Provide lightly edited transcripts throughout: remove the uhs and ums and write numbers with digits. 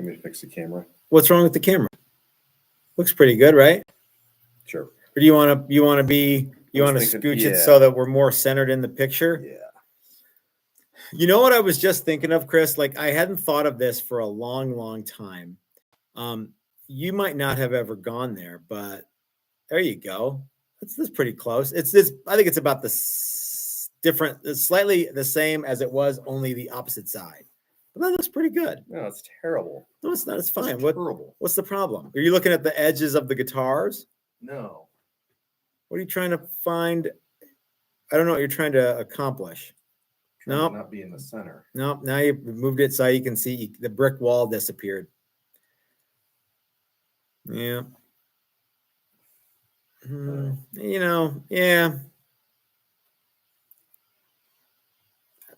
Let me fix the camera. What's wrong with the camera? Looks pretty good, right? Sure. Or do you want to scooch it so that we're more centered in the picture? Yeah. You know what I was just thinking of, Chris? Like, I hadn't thought of this for a long, long time. You might not have ever gone there, but there you go. That's pretty close. It's this. I think it's about different. It's slightly the same as it was, only the opposite side. But that looks pretty good. No, it's terrible. No, it's not. It's fine. It's terrible. What's the problem? Are you looking at the edges of the guitars? No. What are you trying to find? I don't know what you're trying to accomplish. No, not be in the center. No, now you moved it so you can see the brick wall disappeared. Yeah. You know, yeah.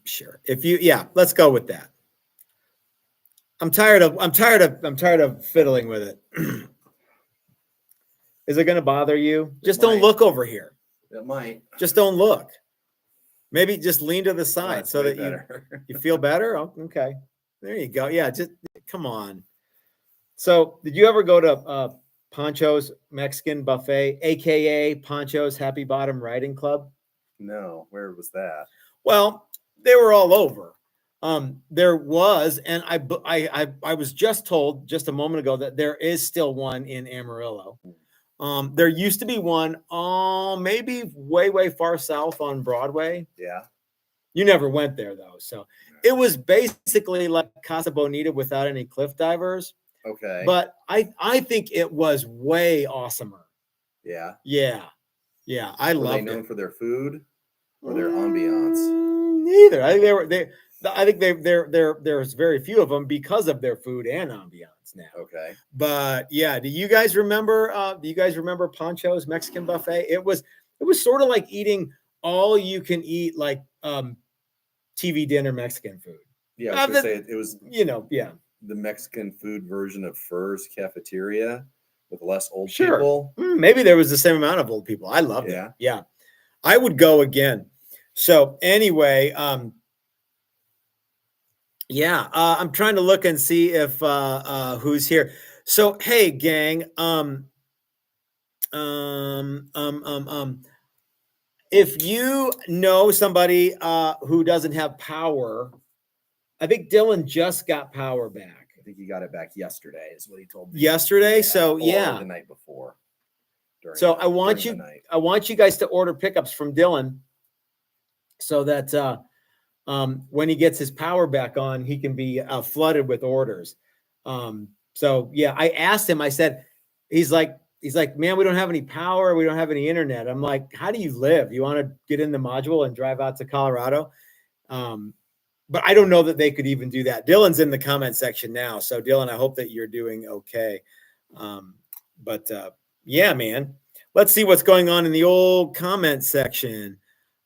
Sure. Let's go with that. I'm tired of fiddling with it. Is it going to bother you? Just don't look over here. It might. Just don't look. Maybe just lean to the side so that you feel better. Oh, okay. There you go. Yeah, just come on. So, did you ever go to Poncho's Mexican Buffet, aka Poncho's Happy Bottom Riding Club? No. Where was that? Well, they were all over. There was, and I was just told just a moment ago that there is still one in Amarillo. There used to be one, maybe way far south on Broadway. Yeah. You never went there though, so it was basically like Casa Bonita without any cliff divers. Okay. But I think it was way awesomer. Yeah. Yeah. I loved it. Were they known for their food or their ambiance? Neither. I think there's very few of them because of their food and ambiance now. Okay. But yeah, do you guys remember Poncho's Mexican Buffet? It was sort of like eating all you can eat, like TV dinner Mexican food. Yeah, I was gonna say it was, yeah. The Mexican food version of Fur's Cafeteria with less old Sure. people. Maybe there was the same amount of old people. I loved it. Yeah. I would go again. So anyway, I'm trying to look and see if who's here. So hey, gang, if you know somebody who doesn't have power, I think Dylan just got power back. I think he got it back yesterday, is what he told me. Yesterday, or the night before. I want you guys to order pickups from Dylan, so that when he gets his power back on, he can be flooded with orders. I asked him. I said, he's like, man, we don't have any power. We don't have any internet. I'm like, how do you live? You want to get in the module and drive out to Colorado? But I don't know that they could even do that. Dylan's in the comment section now. So Dylan, I hope that you're doing okay. Man, let's see what's going on in the old comment section.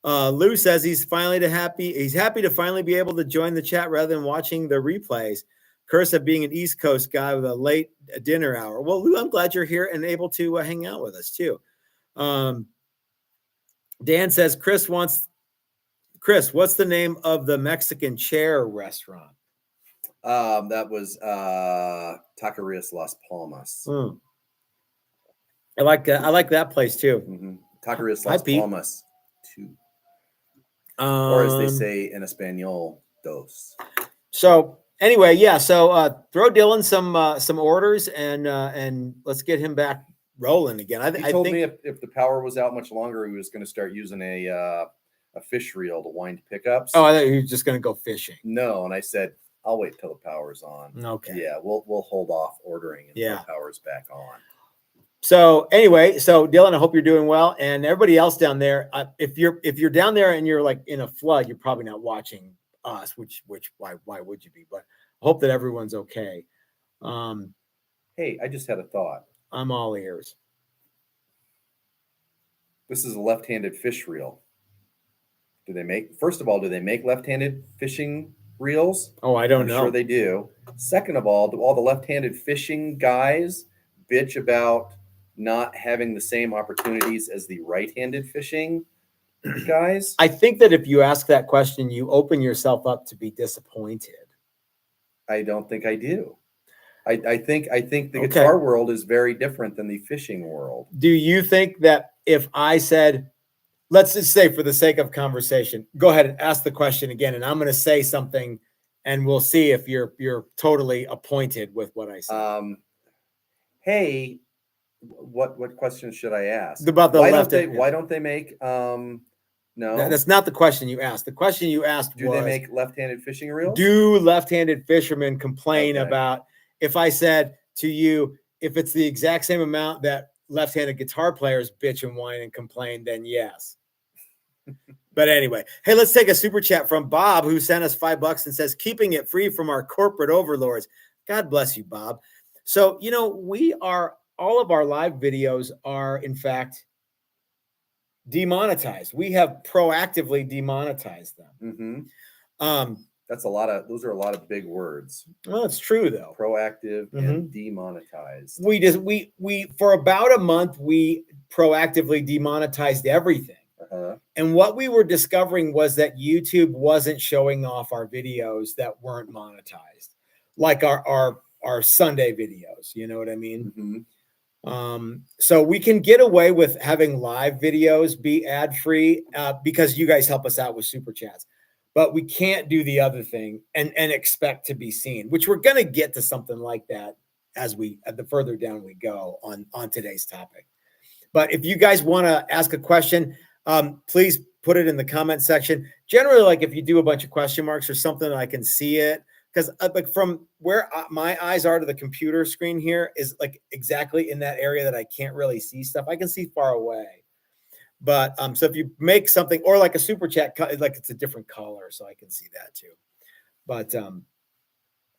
Lou says he's happy to finally be able to join the chat rather than watching the replays. Curse of being an East Coast guy with a late dinner hour. Well, Lou, I'm glad you're here and able to hang out with us too. Dan says, Chris, what's the name of the Mexican chair restaurant? That was Taquerias Las Palmas. I like that place too. Mm-hmm. Taquerias Las Palmas 2. Or as they say in Espanol, dos. So anyway, throw Dylan some orders and let's get him back rolling again. He told me if the power was out much longer, he was going to start using a fish reel to wind pickups. Oh, I thought you were just going to go fishing. No, and I said I'll wait till the power's on. Okay. Yeah, we'll hold off ordering until the power's back on. So anyway, Dylan, I hope you're doing well, and everybody else down there. If you're down there and you're like in a flood, you're probably not watching us. Why would you be? But I hope that everyone's okay. Hey, I just had a thought. I'm all ears. This is a left-handed fish reel. Do they make left-handed fishing reels? Oh, I don't know. I'm sure they do. Second of all, do all the left-handed fishing guys bitch about not having the same opportunities as the right-handed fishing guys? I think that if you ask that question, you open yourself up to be disappointed. I don't think I do. I think the Okay. guitar world is very different than the fishing world. Do you think that if I said, let's just say for the sake of conversation, go ahead and ask the question again, and I'm going to say something, and we'll see if you're totally appointed with what I say. Hey, what question should I ask? About the why left. Why don't they make no? That's not the question you asked. The question you asked do they make left-handed fishing reels? Do left-handed fishermen complain Okay. about, if I said to you, if it's the exact same amount that left-handed guitar players bitch and whine and complain, then yes. But anyway, hey, let's take a super chat from Bob, who sent us $5 and says, keeping it free from our corporate overlords. God bless you, Bob. So, you know, all of our live videos are, in fact, demonetized. We have proactively demonetized them. Mm-hmm. Those are a lot of big words. Well, it's true though. Proactive and demonetized. We for about a month, we proactively demonetized everything. And what we were discovering was that YouTube wasn't showing off our videos that weren't monetized, like our Sunday videos. You know what I mean? Mm-hmm. So we can get away with having live videos be ad free because you guys help us out with super chats, but we can't do the other thing and expect to be seen, which we're going to get to something like that as the further down we go on today's topic. But if you guys want to ask a question, please put it in the comment section. Generally, like if you do a bunch of question marks or something, I can see it. Because like from where my eyes are to the computer screen here is like exactly in that area that I can't really see stuff. I can see far away. But so if you make something or like a super chat, like it's a different color, so I can see that too. But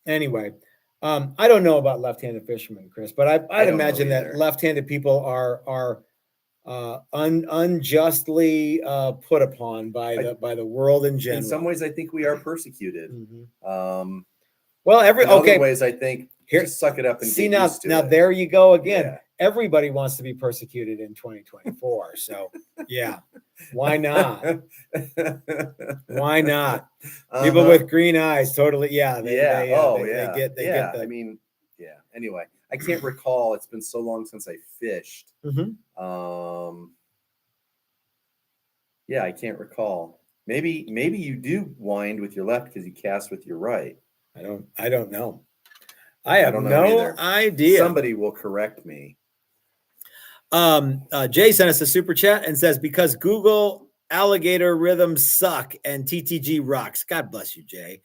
anyway, I don't know about left-handed fishermen, Chris, but I'd imagine that left-handed people are unjustly put upon by the world in general. In some ways, I think we are persecuted. Mm-hmm. Well, in other ways, I think just suck it up and get used to it. Now there you go again. Yeah. Everybody wants to be persecuted in 2024. So yeah, why not? Why not? People with green eyes, totally. Yeah. They get the, I mean, yeah. Anyway, I can't recall. It's been so long since I fished. Mm-hmm. Yeah, I can't recall. Maybe you do wind with your left because you cast with your right. I don't know. I have no idea. Somebody will correct me. Jay sent us a super chat and says, because Google alligator rhythms suck and TTG rocks. God bless you, Jay.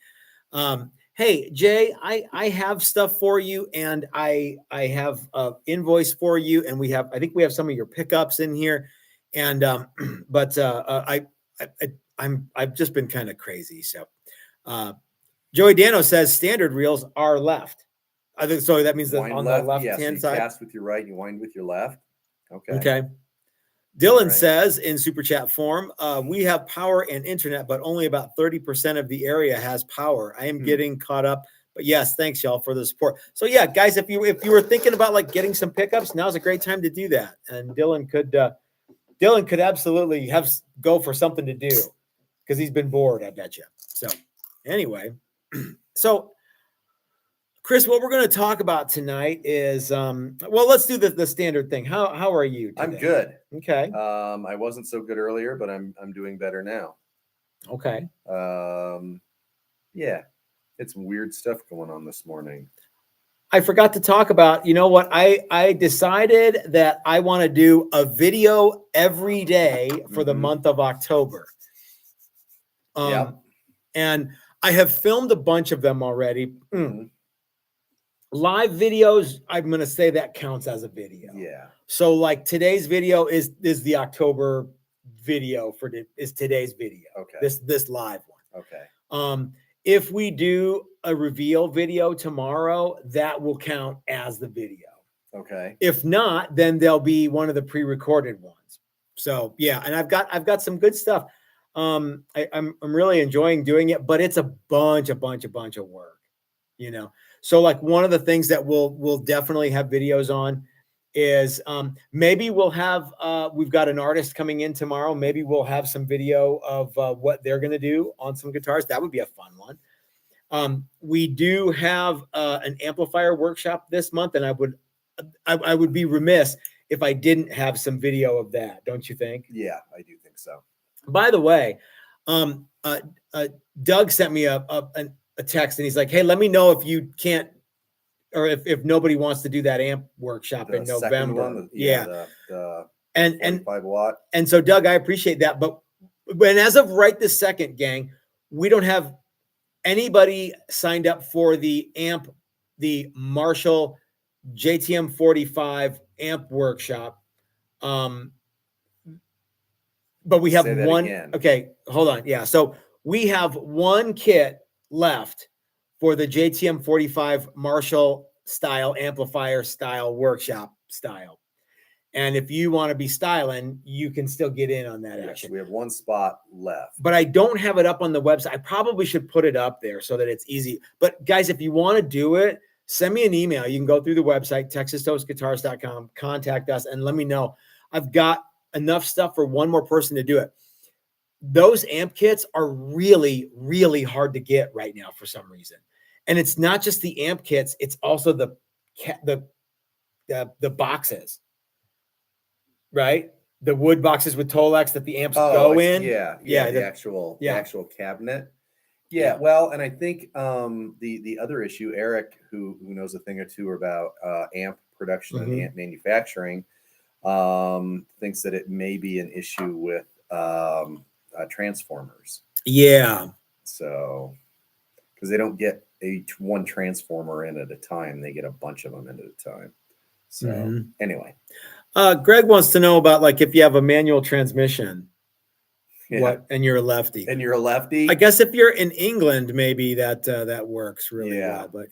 Hey, Jay, I have stuff for you, and I have an invoice for you, and I think we have some of your pickups in here, and but I've just been kind of crazy. So Joey Dano says standard reels are left. I think so. That means that on the left-hand side. Cast with your right, you wind with your left. Okay. Dylan says in super chat form, we have power and internet, but only about 30% of the area has power. I am getting caught up, but yes, thanks y'all for the support. So yeah, guys, if you were thinking about like getting some pickups, now's a great time to do that. And Dylan could absolutely go for something to do because he's been bored, I bet you. So anyway, so Chris, what we're going to talk about tonight is, well, let's do the standard thing. How are you today? I'm good. Okay. I wasn't so good earlier, but I'm doing better now. Okay. Yeah, it's some weird stuff going on this morning. I forgot to talk about, you know what? I decided that I want to do a video every day for the month of October. And I have filmed a bunch of them already. Live videos, I'm going to say that counts as a video. Yeah. So like today's video is the October video is today's video. Okay. This live one. Okay. If we do a reveal video tomorrow, that will count as the video. Okay. If not, then there'll be one of the pre-recorded ones. So yeah, and I've got some good stuff. I'm really enjoying doing it, but it's a bunch of work, you know. So like one of the things that we'll definitely have videos on is maybe we'll have we've got an artist coming in tomorrow. Maybe we'll have some video of what they're going to do on some guitars. That would be a fun one. We do have an amplifier workshop this month, and I would be remiss if I didn't have some video of that. Don't you think? Yeah, I do think so. By the way, Doug sent me a text, and he's like, "Hey, let me know if you can't, or if nobody wants to do that amp workshop in November." One, the and 45 watt. And so, Doug, I appreciate that, but when as of right this second, gang, we don't have anybody signed up for the Marshall JTM 45 amp workshop. But we have one. Again. Okay, hold on. Yeah. So we have one kit left for the JTM 45 Marshall style amplifier style workshop style. And if you want to be styling, you can still get in on that action. We have one spot left. But I don't have it up on the website. I probably should put it up there so that it's easy. But guys, if you want to do it, send me an email. You can go through the website, texastoastguitars.com, contact us, and let me know. I've got enough stuff for one more person to do it. Those amp kits are really, really hard to get right now for some reason. And it's not just the amp kits, it's also the boxes, right? The wood boxes with Tolex that the amps go in. The actual cabinet. Yeah, well, and I think the other issue, Eric, who knows a thing or two about amp production and amp manufacturing, thinks that it may be an issue with transformers. Yeah. So, because they don't get one transformer in at a time, they get a bunch of them in at a time. So anyway, Greg wants to know about, like, if you have a manual transmission, and you're a lefty. I guess if you're in England, maybe that works really well. But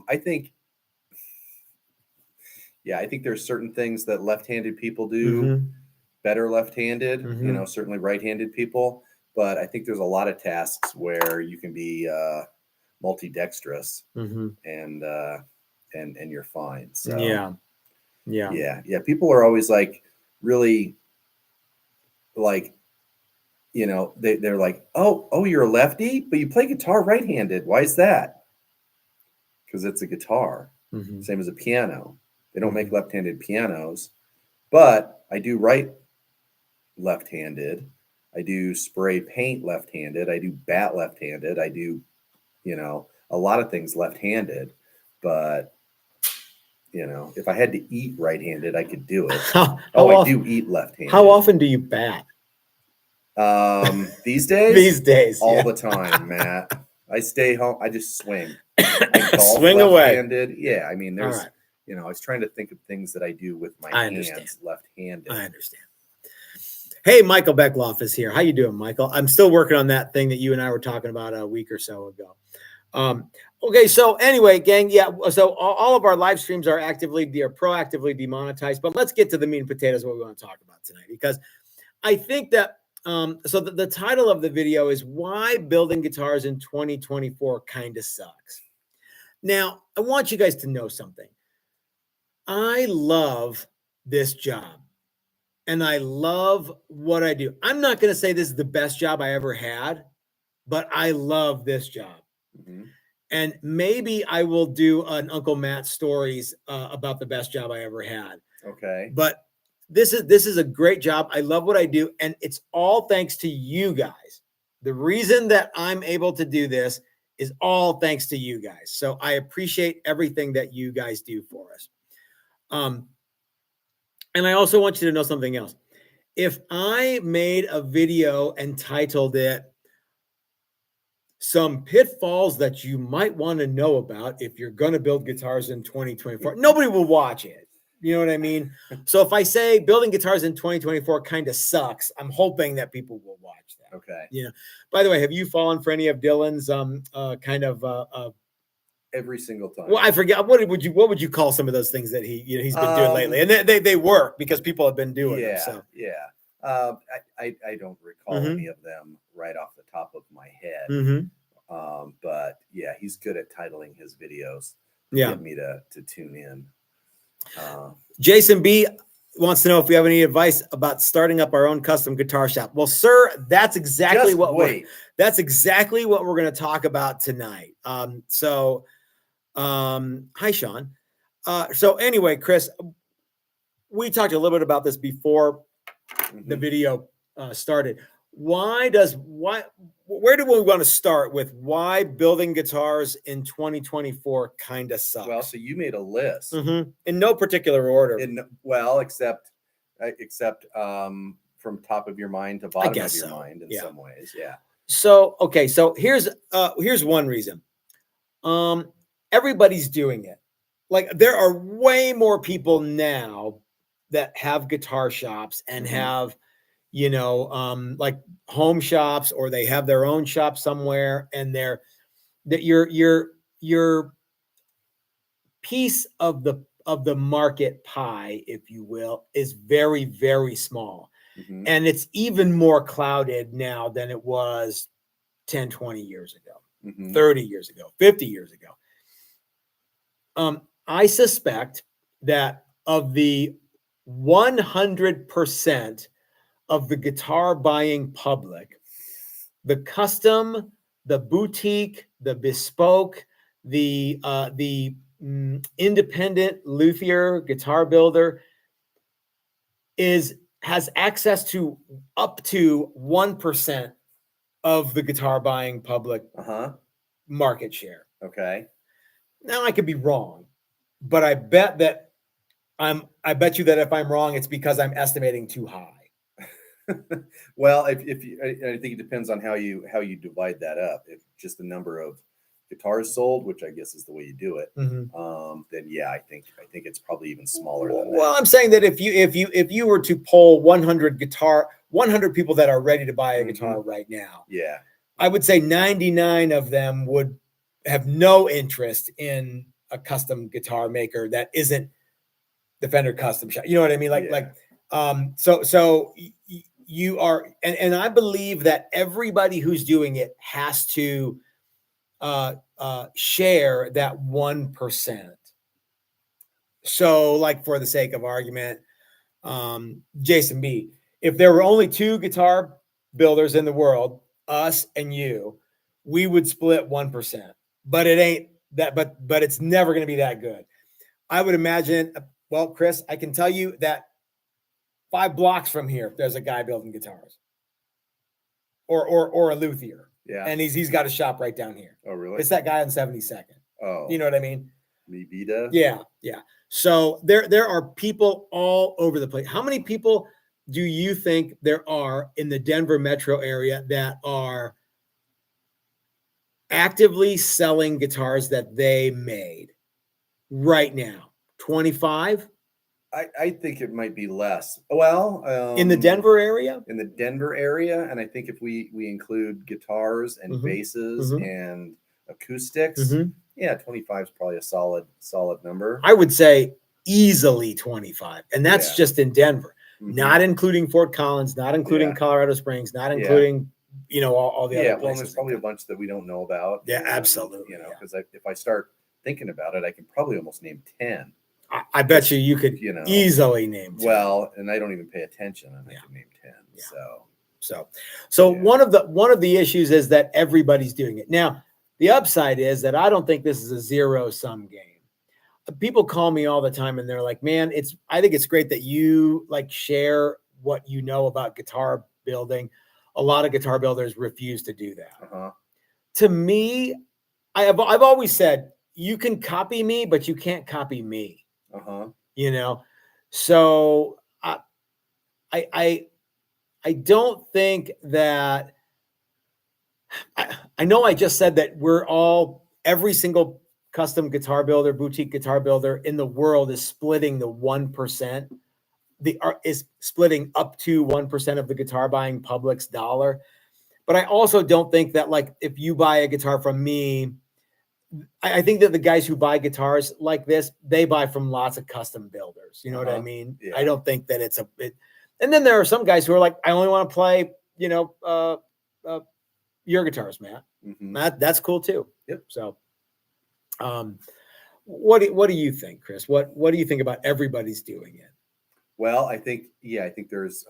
I think there's certain things that left-handed people do better left-handed, certainly right-handed people. But I think there's a lot of tasks where you can be multidextrous and you're fine. So yeah. People are always like really like, they're like, oh, you're a lefty, but you play guitar right-handed. Why is that? Because it's a guitar, same as a piano. They don't make left-handed pianos, but I do write left-handed. I do spray paint left-handed. I do bat left-handed. I do, a lot of things left-handed. But, if I had to eat right-handed, I could do it. I do eat left-handed. How often do you bat? These days? These days. All the time, Matt. I stay home. I just swing. Swing away. Yeah, I mean, there's... I was trying to think of things that I do with my hands left-handed. I understand. Hey, Michael Beckloff is here. How you doing, Michael? I'm still working on that thing that you and I were talking about a week or so ago. Okay, so anyway, gang, so all of our live streams are proactively demonetized, but let's get to the meat and potatoes of what we want to talk about tonight, because I think that, so the title of the video is Why Building Guitars in 2024 Kind of Sucks. Now, I want you guys to know something. I love this job and I love what I do. I'm not going to say this is the best job I ever had, but I love this job. And maybe I will do an Uncle Matt stories about the best job I ever had. Okay. But this is a great job. I love what I do. And it's all thanks to you guys. The reason that I'm able to do this is all thanks to you guys. So I appreciate everything that you guys do for us. And I also want you to know something else. If I made a video and titled it Some Pitfalls That You Might Want to Know About If You're Going to Build Guitars in 2024, nobody will watch it. You know what I mean? So if I say building guitars in 2024 kind of sucks, I'm hoping that people will watch that. Okay. By the way, have you fallen for any of Dylan's every single time? Well, I forget what would you call some of those things that he's been doing lately, and they work because people have been doing them. So. I don't recall any of them right off the top of my head. But yeah, he's good at titling his videos. Get me to tune in. Jason B, wants to know if we have any advice about starting up our own custom guitar shop. Well, sir, that's exactly Just what wait. that's exactly what we're going to talk about tonight. Hi, Sean. So anyway, Chris, we talked a little bit about this before the video started. Where do we want to start with why building guitars in 2024 kind of sucks? Well, so you made a list in no particular order. Except from top of your mind to bottom of your mind in some ways. Yeah. So, okay. So here's one reason. Everybody's doing it. Like there are way more people now that have guitar shops and have, like home shops, or they have their own shop somewhere, and your piece of the market pie, if you will, is very, very small. And it's even more clouded now than it was 10, 20 years ago, 30 years ago, 50 years ago. I suspect that of the 100% of the guitar buying public, the custom, the boutique, the bespoke, the independent luthier guitar builder has access to up to 1% of the guitar buying public market share. Okay. Now I could be wrong, but I bet you that if I'm wrong, it's because I'm estimating too high. Well, I think it depends on how you divide that up. If just the number of guitars sold, which I guess is the way you do it, then yeah, I think it's probably even smaller than that. Well, I'm saying that if you were to poll 100 people that are ready to buy a guitar right now, yeah, I would say 99 of them would have no interest in a custom guitar maker that isn't the Fender Custom Shop. You know what I mean? So you are, and I believe that everybody who's doing it has to share that 1%. So, like, for the sake of argument, Jason B., if there were only 2 guitar builders in the world, us and you, we would split 1%. But it ain't that, but it's never going to be that good. I would imagine, well, Chris, I can tell you that 5 blocks from here, there's a guy building guitars, or a luthier. Yeah. And he's got a shop right down here. Oh, really? It's that guy on 72nd. Oh. You know what I mean? Mi vida? Yeah. So there are people all over the place. How many people do you think there are in the Denver metro area that are actively selling guitars that they made right now? 25? I think it might be less. Well, in the Denver area? In the Denver area, and I think if we include guitars and basses and acoustics, yeah, 25 is probably a solid number. I would say easily 25, and that's just in Denver, not including Fort Collins, not including Colorado Springs, not including all the other places. Well, there's probably a bunch that we don't know about. Yeah, absolutely. Because if I start thinking about it, I can probably almost name 10. I bet you could easily name 10. Well, and I don't even pay attention, and I can name 10. Yeah. So one of the issues is that everybody's doing it. Now, the upside is that I don't think this is a zero-sum game. People call me all the time and they're like, man, I think it's great that you share what you know about guitar building. A lot of guitar builders refuse to do that. To me, I've always said, you can copy me, but you can't copy me. So I don't think that I know I just said that every single custom guitar builder, boutique guitar builder in the world is splitting the 1%, is splitting up to 1% of the guitar buying public's dollar. But I also don't think that, if you buy a guitar from me, I think that the guys who buy guitars like this, they buy from lots of custom builders. You know what I mean? Yeah. I don't think that and then there are some guys who are like, I only want to play, your guitars, Matt. That's cool too. Yep. So, what do you think, Chris? What do you think about everybody's doing it? Well, I think there's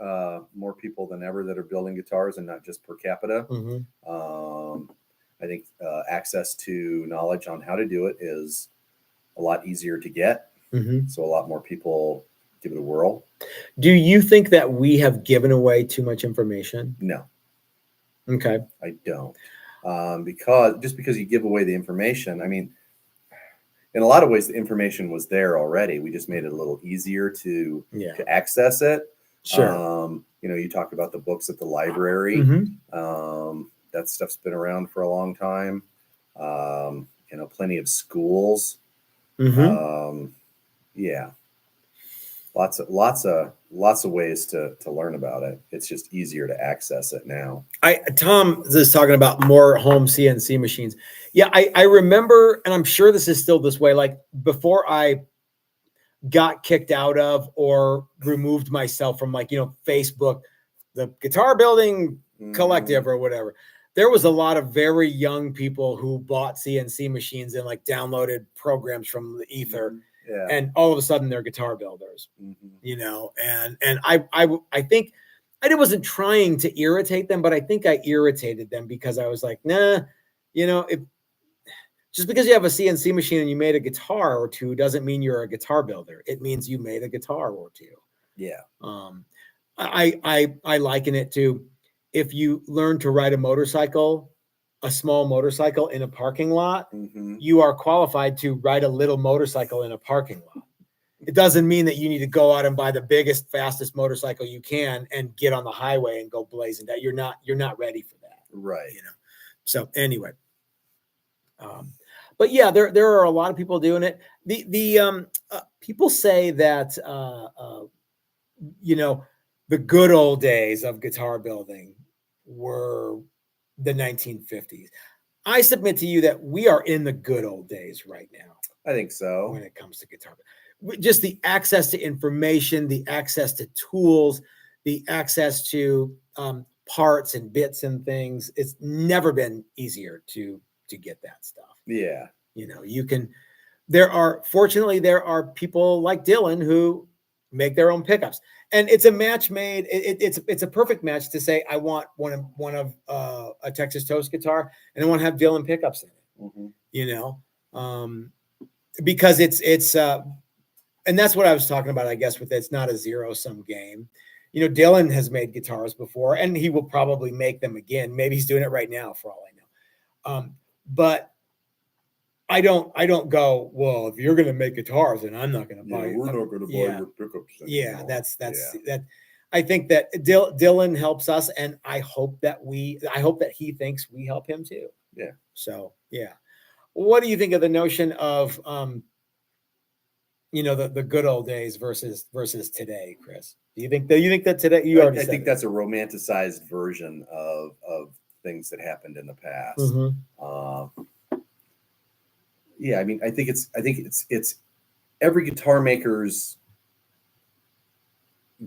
more people than ever that are building guitars, and not just per capita. I think access to knowledge on how to do it is a lot easier to get. So a lot more people give it a whirl. Do you think that we have given away too much information? No. Okay. I don't. Because you give away the information, I mean, in a lot of ways, the information was there already. We just made it a little easier to access it. Sure. You talk about the books at the library. That stuff's been around for a long time. Plenty of schools. Yeah. Lots of ways to learn about it. It's just easier to access it now. Tom is talking about more home CNC machines. Yeah, I remember, and I'm sure this is still this way. Like before I got kicked out of or removed myself from Facebook, the Guitar Building Collective or whatever, there was a lot of very young people who bought CNC machines and downloaded programs from the ether. Yeah. And all of a sudden they're guitar builders, and I think I wasn't trying to irritate them, but I think I irritated them because I was like, nah, just because you have a CNC machine and you made a guitar or two doesn't mean you're a guitar builder. It means you made a guitar or two. Yeah. I liken it to if you learn to ride a small motorcycle in a parking lot, you are qualified to ride a little motorcycle in a parking lot. It doesn't mean that you need to go out and buy the biggest, fastest motorcycle you can and get on the highway and go blazing. That you're not ready for that. Right. So anyway, but yeah, there are a lot of people doing it. The people say that the good old days of guitar building were the 1950s. I submit to you that we are in the good old days right now. I think so. When it comes to guitar, just the access to information, the access to tools, the access to parts and bits and things. It's never been easier to get that stuff. Yeah. Fortunately, there are people like Dylan who make their own pickups. And it's a match made. It's a perfect match to say I want one of a Texas Toast guitar, and I want to have Dylan pickups in it. Because it's and that's what I was talking about. I guess with it's not a zero-sum game. Dylan has made guitars before, and he will probably make them again. Maybe he's doing it right now, for all I know. But I don't go, well, if you're going to make guitars, then I'm not going to buy. We're not going to buy your pickups anymore. Yeah, that's that. I think that Dylan helps us, and I hope that he thinks we help him too. Yeah. So yeah, what do you think of the notion of the good old days versus today, Chris? Do you think that today I think that's a romanticized version of things that happened in the past. Yeah, I mean, I think it's every guitar maker's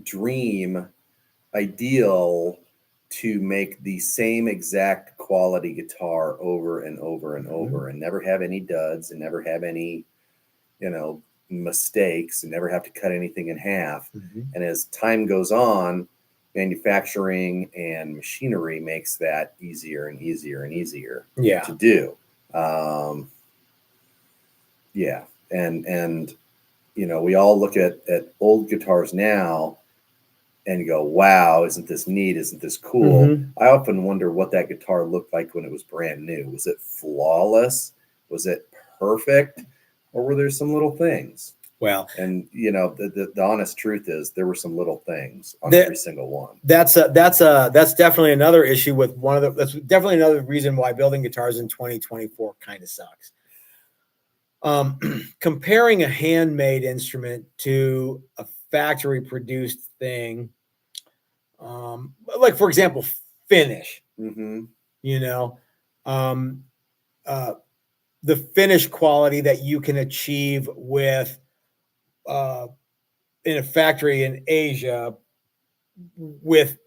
dream ideal to make the same exact quality guitar over and over and over, and never have any duds, and never have any, mistakes, and never have to cut anything in half. And as time goes on, manufacturing and machinery makes that easier and easier and easier to do. Yeah. And we all look at old guitars now and go, wow, isn't this neat? Isn't this cool? I often wonder what that guitar looked like when it was brand new. Was it flawless? Was it perfect? Or were there some little things? Well, and the honest truth is there were some little things on every single one. That's definitely another issue with that's definitely another reason why building guitars in 2024 kind of sucks. Comparing a handmade instrument to a factory produced thing, like for example, finish, the finish quality that you can achieve with in a factory in Asia with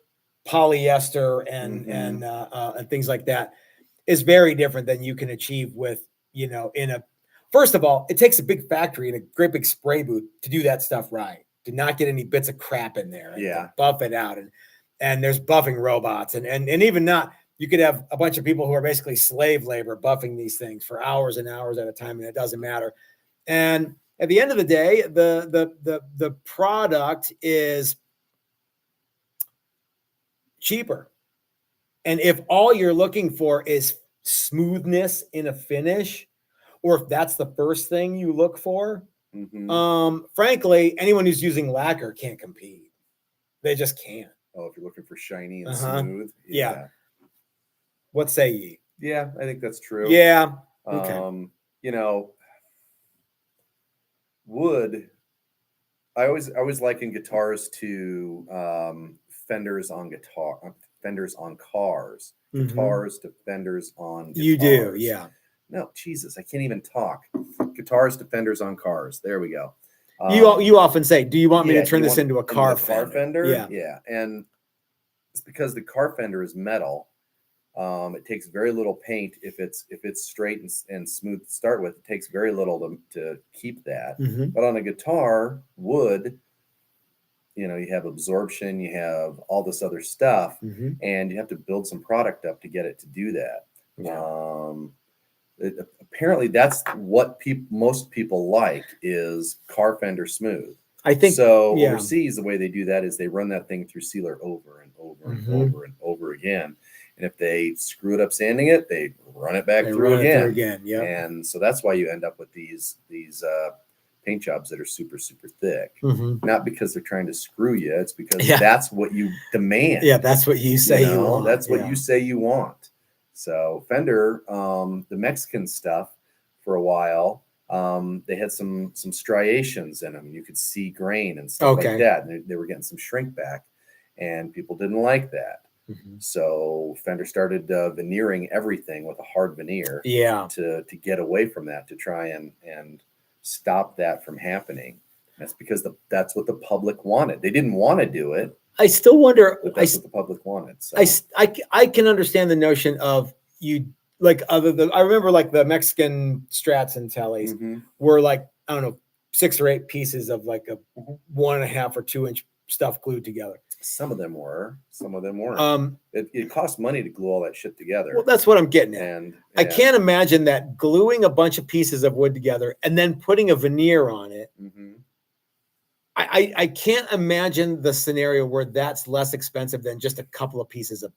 polyester and things like that is very different than you can achieve with first of all, it takes a big factory and a great big spray booth to do that stuff right. do not get any bits of crap in there. And Yeah. buff it out. And there's buffing robots and even not, you could have a bunch of people who are basically slave labor buffing these things for hours and hours at a time, and it doesn't matter. And at the end of the day, the product is cheaper. And if all you're looking for is smoothness in a finish, or if that's the first thing you look for, frankly, anyone who's using lacquer can't compete. They just can't. Oh, if you're looking for shiny and smooth. Yeah. What say ye? Yeah, I think that's true. Yeah. Okay. You know, wood, I always liken guitars to fenders on cars. Guitars to fenders on guitars. You do, yeah. No, Jesus, I can't even talk. Guitars to fenders on cars. There we go. You often say, do you want me to turn this into a car fender? Yeah. Yeah. And it's because the car fender is metal. It takes very little paint if it's straight and smooth to start with. It takes very little to keep that. But on a guitar, wood, you know, you have absorption, you have all this other stuff, and you have to build some product up to get it to do that. Apparently that's what most people like is car fender smooth. I think so. Overseas, the way they do that is they run that thing through sealer over and over and over and over again. And if they screw it up sanding it, they run it back through again. Yeah. And so that's why you end up with these paint jobs that are super, super thick. Not because they're trying to screw you. It's because that's what you demand. Yeah, that's what you say you want. That's what you say you want. So Fender, the Mexican stuff for a while, they had some striations in them. You could see grain and stuff like that. And they were getting some shrink back, and people didn't like that. So Fender started veneering everything with a hard veneer. To get away from that, to try and stop that from happening. That's because that's what the public wanted. They didn't want to do it. I still wonder. But that's what the public wanted. So. I can understand the notion of you like I remember like the Mexican Strats and Tellies were like, I don't know, 6 or 8 pieces of like a 1.5 or 2 inch stuff glued together. Some of them were. Some of them weren't. It cost money to glue all that shit together. Well, that's what I'm getting at. And I can't imagine that gluing a bunch of pieces of wood together and then putting a veneer on it. I can't imagine the scenario where that's less expensive than just a couple of pieces of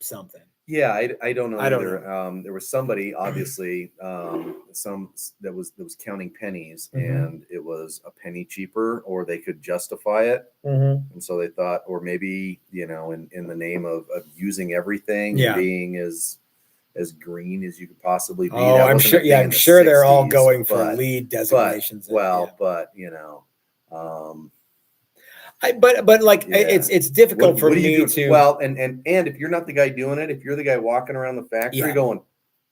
something. Yeah, I don't know either. There was somebody, obviously, that was counting pennies, and it was a penny cheaper, or they could justify it, and so they thought, or maybe in the name of using everything, being as green as you could possibly be. Oh, I'm sure. Yeah, I'm sure they're all going for lead designations. But it's difficult for me to. Well, and if you're not the guy doing it, if you're the guy walking around the factory going,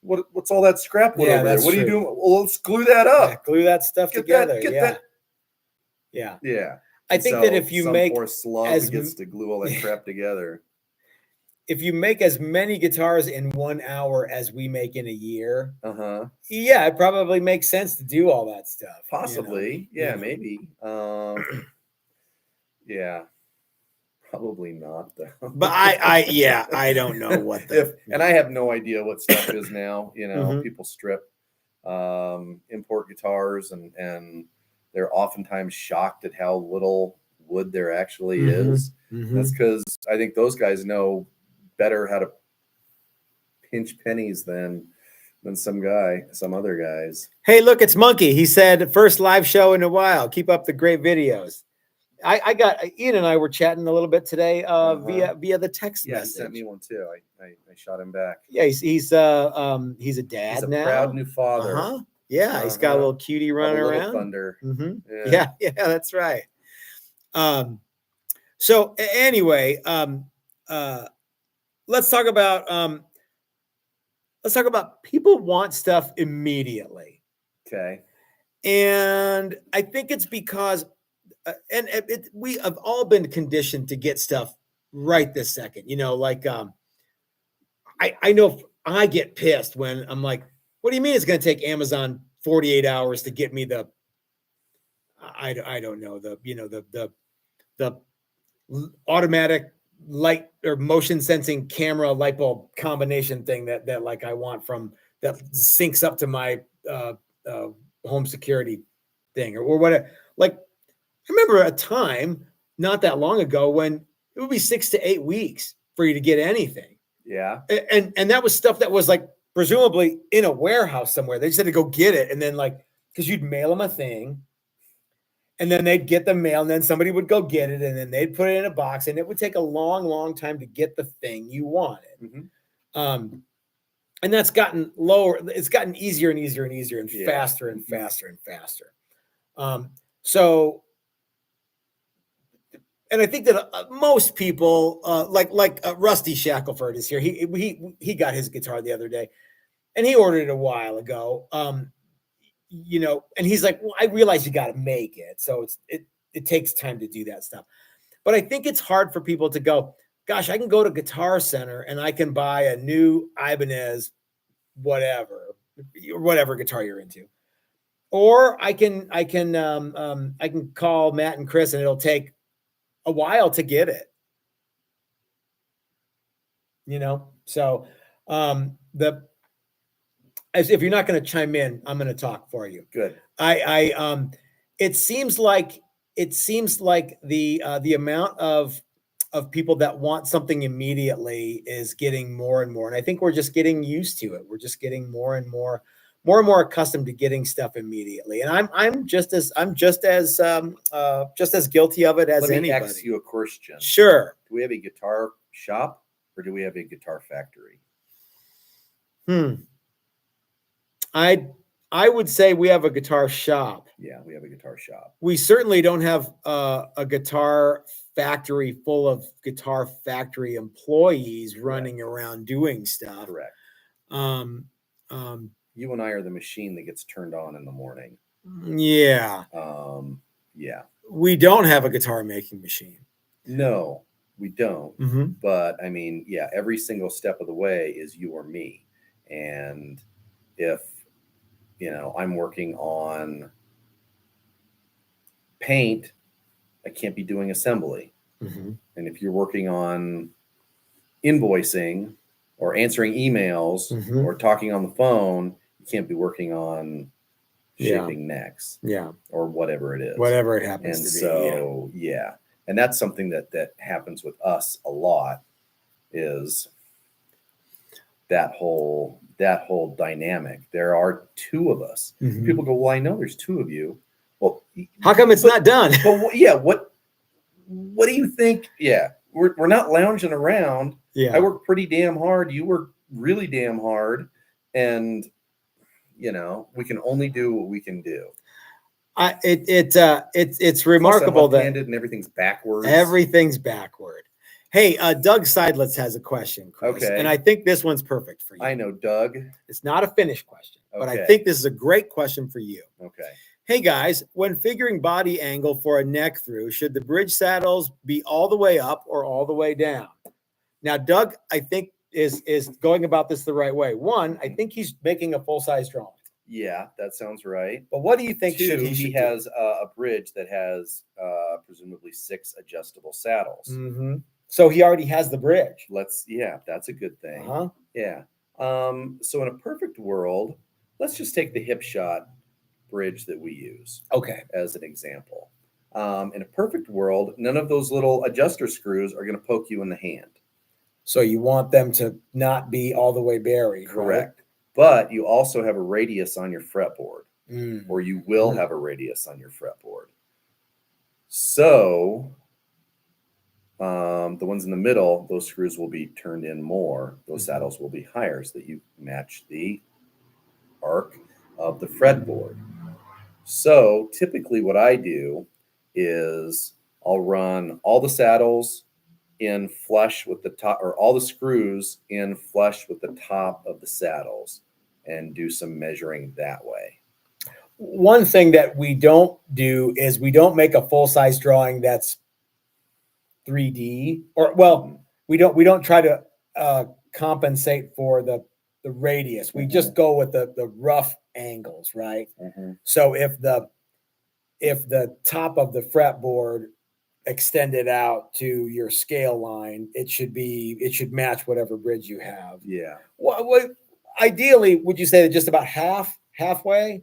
what's all that scrap wood over there? What are you doing? Well, let's glue that up. Yeah, glue that stuff together. Yeah. I think that if you make poor slug gets to glue all that crap together. If you make as many guitars in 1 hour as we make in a year, it probably makes sense to do all that stuff. Possibly, maybe. Yeah, probably not though. But I don't know what and I have no idea what stuff is now. People strip import guitars, and they're oftentimes shocked at how little wood there actually is. That's because I think those guys know better how to pinch pennies than some other guys. Hey, look, it's Monkey. He said, first live show in a while. Keep up the great videos. I got Ian and I were chatting a little bit today via the text message. He sent me one too. I shot him back. Yeah, he's a dad. He's a now. Proud new father. Yeah, he's got a little cutie running around. Thunder. Yeah, that's right. So anyway, let's talk about people want stuff immediately. Okay. And I think it's because we have all been conditioned to get stuff right this second. I know I get pissed when I'm like, what do you mean it's going to take Amazon 48 hours to get me the I don't know, the automatic light or motion sensing camera light bulb combination thing that like I want from that syncs up to my home security thing or whatever. Like I remember a time not that long ago when it would be 6 to 8 weeks for you to get anything. Yeah. And that was stuff that was like presumably in a warehouse somewhere. They just had to go get it. And then like, because you'd mail them a thing and then they'd get the mail and then somebody would go get it and then they'd put it in a box and it would take a long, long time to get the thing you wanted. Mm-hmm. And that's gotten lower. It's gotten easier and easier and easier and faster and faster and faster. So, and I think that most people, like Rusty Shackelford is here. He got his guitar the other day, and he ordered it a while ago. You know, and he's like, "Well, I realize you got to make it, so it takes time to do that stuff." But I think it's hard for people to go, "Gosh, I can go to Guitar Center and I can buy a new Ibanez, whatever guitar you're into, or I can call Matt and Chris, and it'll take a while to get it." You know, so as if you're not going to chime in, I'm going to talk for you. Good. It seems like the amount of people that want something immediately is getting more and more, and I think we're just getting used to it. We're just getting more and more accustomed to getting stuff immediately, and I'm just as guilty of it as anybody. Let me ask you a question. Sure. Do we have a guitar shop or do we have a guitar factory? I would say we have a guitar shop. Yeah, we have a guitar shop. We certainly don't have a guitar factory full of guitar factory employees running around doing stuff. Correct. You and I are the machine that gets turned on in the morning. Yeah. Yeah. We don't have a guitar making machine. No, we don't. Mm-hmm. But I mean, yeah, every single step of the way is you or me. And if, you know, I'm working on paint, I can't be doing assembly. Mm-hmm. And if you're working on invoicing or answering emails mm-hmm. or talking on the phone, you can't be working on shaping necks. Yeah. Or whatever it is. Whatever it happens and to be. So, yeah. And that's something that happens with us a lot is that whole dynamic. There are two of us. Mm-hmm. People go, well, I know there's two of you. Well, how come it's not done? But yeah, what do you think? Yeah, we're not lounging around. Yeah, I work pretty damn hard. You work really damn hard, and you know we can only do what we can do. It's remarkable that and everything's backwards. Everything's backward. Hey, Doug Seidlitz has a question, Chris, okay, and I think this one's perfect for you. I know, Doug. It's not a finished question, okay, but I think this is a great question for you. Okay. Hey guys, when figuring body angle for a neck through, should the bridge saddles be all the way up or all the way down? Now, Doug, I think is going about this the right way. One, I think he's making a full-size drawing. Yeah, that sounds right. But what do you think? Two, he has a bridge that has presumably 6 adjustable saddles. Mm-hmm. So he already has the bridge. Yeah, that's a good thing. Uh-huh. Yeah. So in a perfect world, let's just take the Hipshot bridge that we use. Okay. As an example. In a perfect world, none of those little adjuster screws are going to poke you in the hand. So you want them to not be all the way buried. Correct. Right? But you also have a radius on your fretboard, or you will have a radius on your fretboard. So the ones in the middle, those screws will be turned in more. Those saddles will be higher so that you match the arc of the fretboard. So typically what I do is I'll run all the saddles in flush with the top, or all the screws in flush with the top of the saddles, and do some measuring that way. One thing that we don't do is we don't make a full-size drawing that's 3D, or we don't try to compensate for the radius. We just go with the rough angles, right? Mm-hmm. So if the if the top of the fretboard extended out to your scale line, it should match whatever bridge you have. Yeah. What ideally would you say that just about halfway,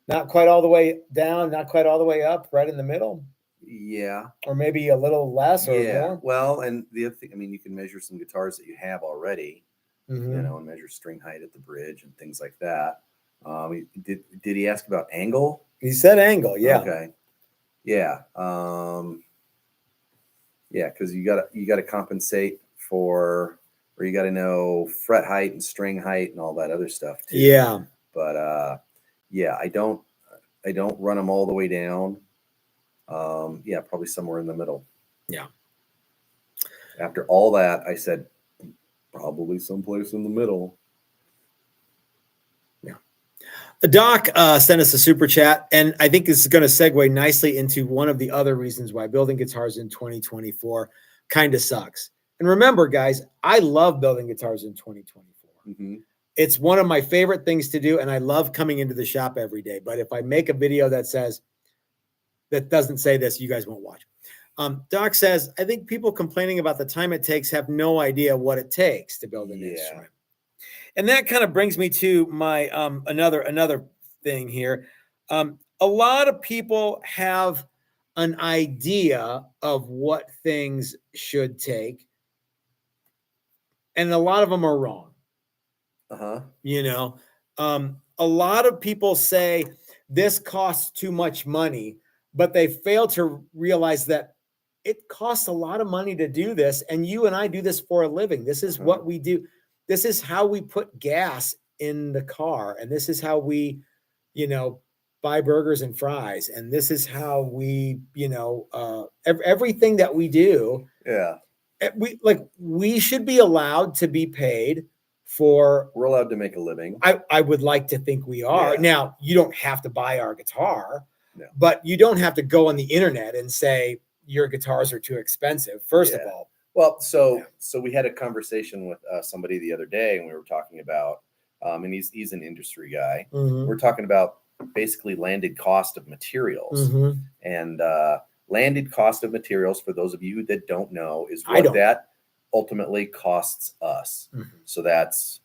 not quite all the way down, not quite all the way up, right in the middle? Yeah. Or maybe a little less or more? Well, and the other thing, I mean, you can measure some guitars that you have already, Mm-hmm. you know, and measure string height at the bridge and things like that. Did he ask about angle? He said angle, yeah. Okay. Yeah. Yeah, because you gotta compensate for, or you gotta know fret height and string height and all that other stuff too. Yeah. But yeah, I don't run them all the way down. Yeah, probably somewhere in the middle. Yeah. After all that, I said probably someplace in the middle. Yeah. The Doc sent us a super chat, and I think this is going to segue nicely into one of the other reasons why building guitars in 2024 kind of sucks. And remember, guys, I love building guitars in 2024. Mm-hmm. It's one of my favorite things to do, and I love coming into the shop every day. But if I make a video that doesn't say this, you guys won't watch. Doc says, I think people complaining about the time it takes have no idea what it takes to build an instrument. And that kind of brings me to my another thing here. A lot of people have an idea of what things should take, and a lot of them are wrong. You know, a lot of people say this costs too much money, but they fail to realize that it costs a lot of money to do this. And you and I do this for a living. This is what we do. This is how we put gas in the car. And this is how we, you know, buy burgers and fries. And this is how we, you know, everything that we do. Yeah. We should be allowed to be paid for. We're allowed to make a living. I would like to think we are. Yeah. Now, you don't have to buy our guitar, no. But you don't have to go on the internet and say your guitars are too expensive, first of all. Well, so we had a conversation with somebody the other day, and we were talking about, and he's an industry guy. Mm-hmm. We're talking about basically landed cost of materials. Mm-hmm. And landed cost of materials, for those of you that don't know, is what that ultimately costs us. Mm-hmm. So that's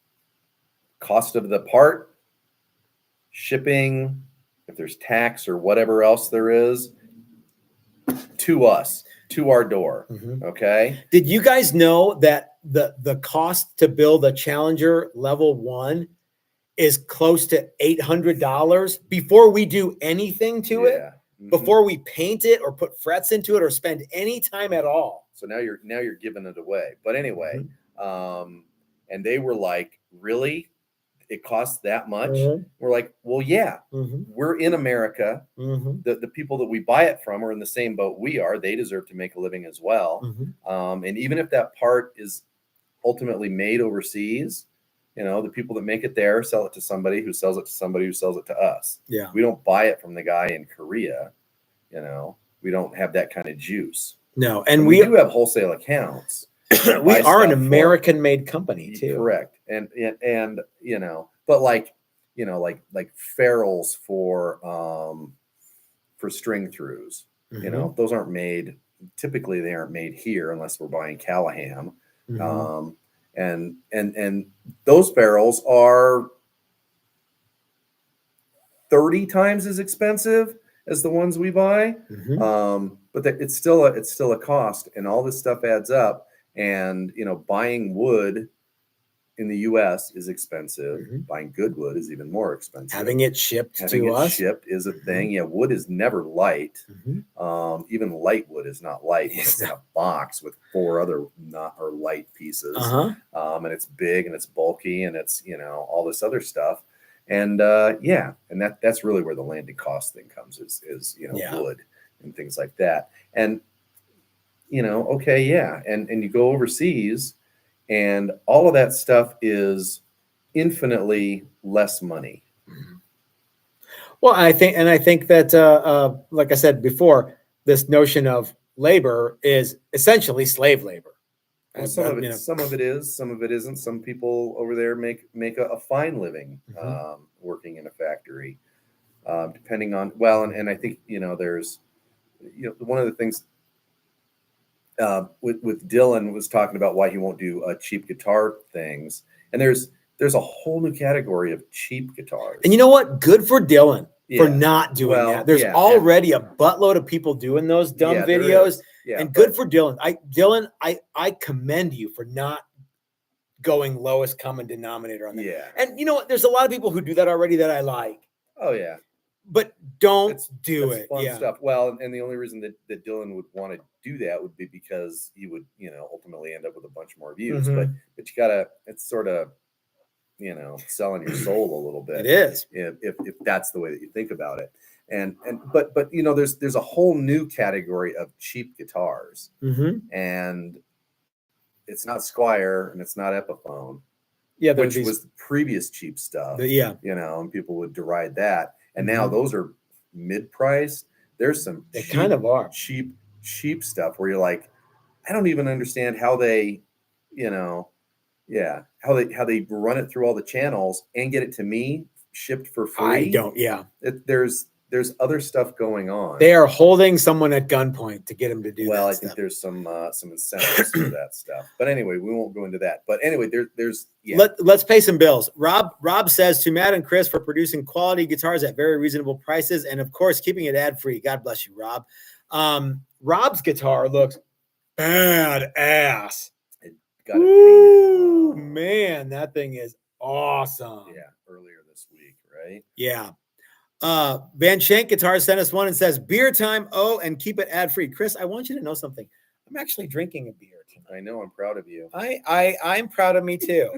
cost of the part, shipping, if there's tax or whatever else there is, to us, to our door. Mm-hmm. Okay. Did you guys know that the cost to build a Challenger level 1 is close to $800 before we do anything to it? Mm-hmm. Before we paint it or put frets into it or spend any time at all. So now you're giving it away. But anyway, and they were like, really? It costs that much? Mm-hmm. We're like, well, yeah, we're in America. Mm-hmm. The people that we buy it from are in the same boat we are. They deserve to make a living as well. Mm-hmm. And even if that part is ultimately made overseas, you know, the people that make it there sell it to somebody who sells it to somebody who sells it to us. Yeah. We don't buy it from the guy in Korea. You know, we don't have that kind of juice. No. And we do have wholesale accounts. We are an American-made company too. Correct. And you know, but like, you know, like ferrules for string throughs, you know, those aren't made. Typically, they aren't made here unless we're buying Callahan. And those ferrules are 30 times as expensive as the ones we buy. But it's still a cost, and all this stuff adds up. And, you know, buying wood in the U.S. is expensive. Buying good wood is even more expensive. Having it shipped shipped is a thing. Yeah, wood is never light. Even light wood is not light. It's in a box with 4 other not or light pieces. And it's big and it's bulky and it's, you know, all this other stuff. And and that's really where the landed cost thing comes is you know, wood and things like that. And you know, and you go overseas, and all of that stuff is infinitely less money. Well, I think that, like I said before, this notion of labor is essentially slave labor. Well, some of it is, some of it isn't. Some people over there make a fine living working in a factory. depending on, well, and I think, there's, one of the things with Dylan was talking about why he won't do cheap guitar things. And there's a whole new category of cheap guitars. And you know what? Good for Dylan for not doing that. There's already a buttload of people doing those dumb videos. And good for Dylan. I commend you for not going lowest common denominator on that. Yeah. And you know what? There's a lot of people who do that already that I like. Oh yeah. But don't do it. Fun stuff. Well, and the only reason that Dylan would want to do that would be because he would, ultimately end up with a bunch more views. But you gotta, it's sort of, selling your soul a little bit. It is. If that's the way that you think about it. But there's a whole new category of cheap guitars. And it's not Squire and it's not Epiphone. Yeah, which was the previous cheap stuff. And people would deride that. And now those are mid-price. There's some cheap stuff where you're like, I don't even understand how they, how they run it through all the channels and get it to me shipped for free. I don't. Yeah. There's other stuff going on. They are holding someone at gunpoint to get him to do that. Well, I think there's some incentives for that stuff. But anyway, we won't go into that. But anyway, there's Let's pay some bills. Rob says to Matt and Chris for producing quality guitars at very reasonable prices, and of course keeping it ad free. God bless you, Rob. Rob's guitar looks badass. Ooh, man, that thing is awesome. Yeah, earlier this week, right? Yeah. Van Shank Guitar sent us one and says, beer time, and keep it ad-free. Chris, I want you to know something. I'm actually drinking a beer tonight. I know, I'm proud of you. I'm proud of me too.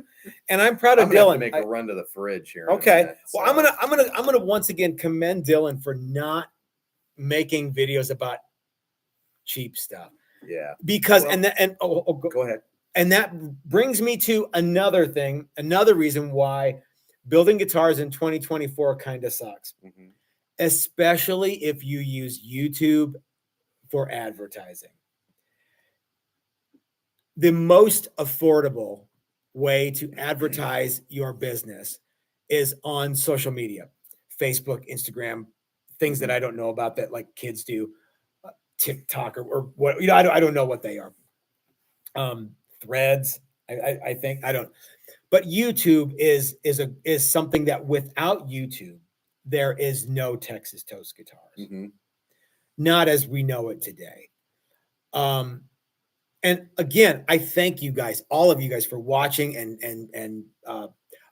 And I'm proud of Dylan. Have to make a run to the fridge here. Okay. Well, I'm gonna once again commend Dylan for not making videos about cheap stuff. Yeah. Because go ahead. And that brings me to another reason why building guitars in 2024 kind of sucks, especially if you use YouTube for advertising. The most affordable way to advertise your business is on social media, Facebook, Instagram, things that I don't know about that like kids do, TikTok or what, I don't know what they are. Threads, I think, I don't. But YouTube is something that without YouTube, there is no Texas Toast Guitars, not as we know it today. And again, I thank you guys, all of you guys, for watching and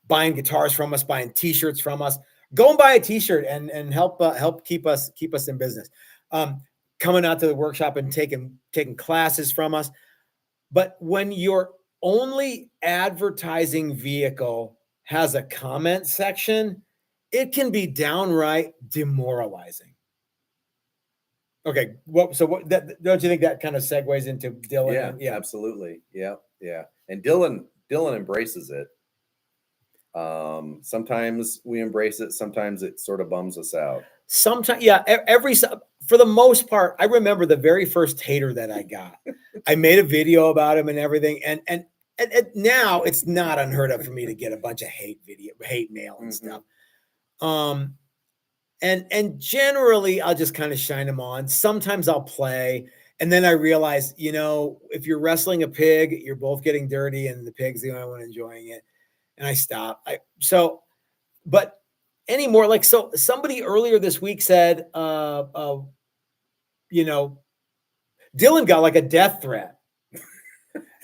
buying guitars from us, buying T-shirts from us. Go and buy a T-shirt and help keep us in business. Coming out to the workshop and taking classes from us. But when your only advertising vehicle has a comment section, it can be downright demoralizing. Okay, don't you think that kind of segues into Dylan? Yeah, absolutely. Yeah. And Dylan embraces it. Sometimes we embrace it. Sometimes it sort of bums us out. Sometimes, for the most part, I remember the very first hater that I got. I made a video about him and everything, and now it's not unheard of for me to get a bunch of hate mail and stuff. And generally I'll just kind of shine them on. Sometimes I'll play, and then I realize, if you're wrestling a pig, you're both getting dirty, and the pig's the only one enjoying it. And I stop. But anymore, like, so somebody earlier this week said, Dylan got like a death threat.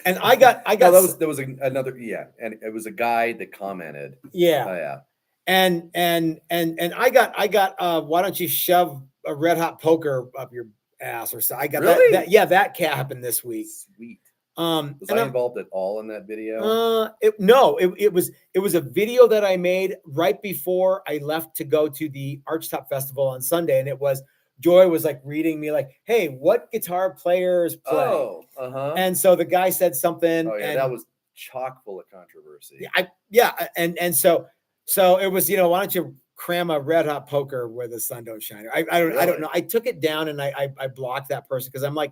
And I got no, there was another, and it was a guy that commented. Yeah. And I got why don't you shove a red hot poker up your ass or so. I got that happened this week. Sweet. Was I involved at all in that video? It was a video that I made right before I left to go to the Archtop Festival on Sunday, and it was Joy was like reading me like, "Hey, what guitar players play?" And so the guy said something. Oh yeah, that was chock full of controversy. And so it was, why don't you cram a red hot poker where the sun don't shine? I don't know. I took it down and I blocked that person because I'm like,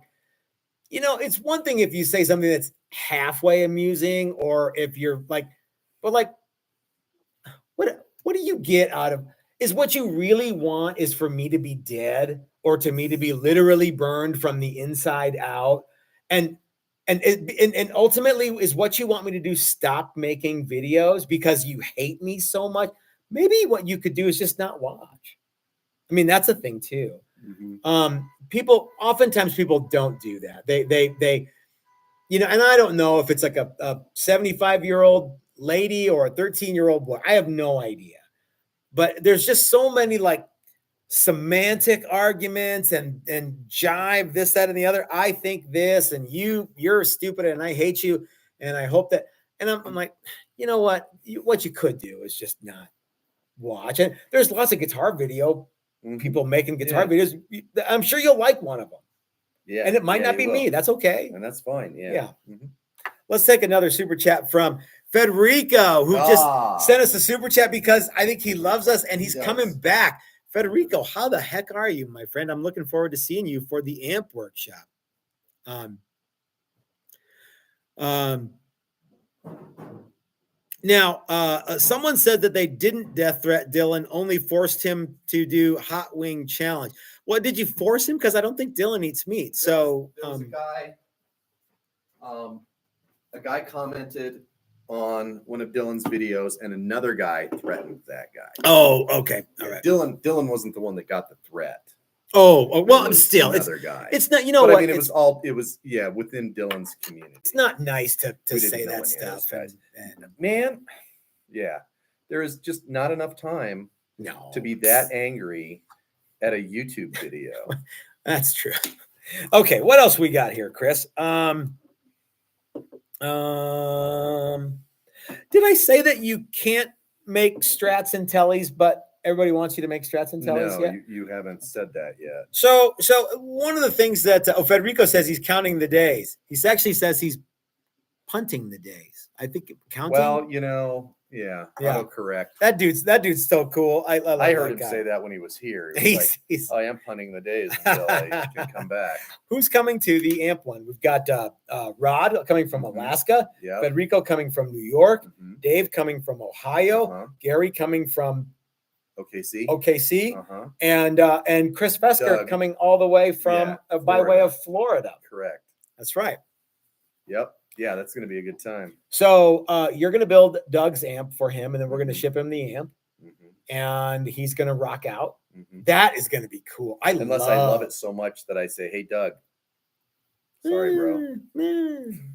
it's one thing if you say something that's halfway amusing, or if you're like, but like, what do you get out of? is what you really want is for me to be dead or to me to be literally burned from the inside out? And ultimately, is what you want me to do stop making videos because you hate me so much? Maybe what you could do is just not watch. I mean, that's a thing too. Oftentimes people don't do that. They, you know, and I don't know if it's like a 75-year-old lady or a 13-year-old boy. I have no idea. But there's just so many like semantic arguments and jive, this, that, and the other. I think this, and you're stupid, and I hate you, and I hope that. And I'm like, you know what? What you could do is just not watch. And there's lots of guitar video people making guitar videos. I'm sure you'll like one of them. Yeah. And it might not be me. That's okay. And that's fine. Yeah. Let's take another super chat from Federico, who just sent us a super chat because I think he loves us and he's coming back. Federico, how the heck are you, my friend? I'm looking forward to seeing you for the AMP workshop. Now, someone said that they didn't death threat Dylan, only forced him to do hot wing challenge. What, did you force him? Because I don't think Dylan eats meat. So there was a guy commented on one of Dylan's videos, and another guy threatened that guy. Oh, okay, all right. Dylan wasn't the one that got the threat. Oh, well, still, another guy. It's not, you know, but what? I mean, it was within Dylan's community. It's not nice to say that stuff. And man, yeah, there is just not enough time to be that angry at a YouTube video. That's true. Okay, what else we got here, Chris? Did I say that you can't make strats and tellies, but everybody wants you to make strats and tellies? No, you haven't said that yet. So one of the things that Federico says, he's counting the days. He actually says he's punting the days. I think counting. Well, you know, yeah. Correct. That dude's so cool. I heard him say that when he was here. He was I am punting the days until I can come back. Who's coming to the AMP one? We've got Rod coming from Alaska, Federico coming from New York, Dave coming from Ohio, Gary coming from OKC, and Chris Fesker coming all the way from by way of Florida. Correct. That's right. Yep. Yeah, that's going to be a good time. So you're going to build Doug's amp for him, and then we're going to ship him the amp, and he's going to rock out. That is going to be cool. Unless I love it so much that I say, "Hey, Doug, sorry, bro."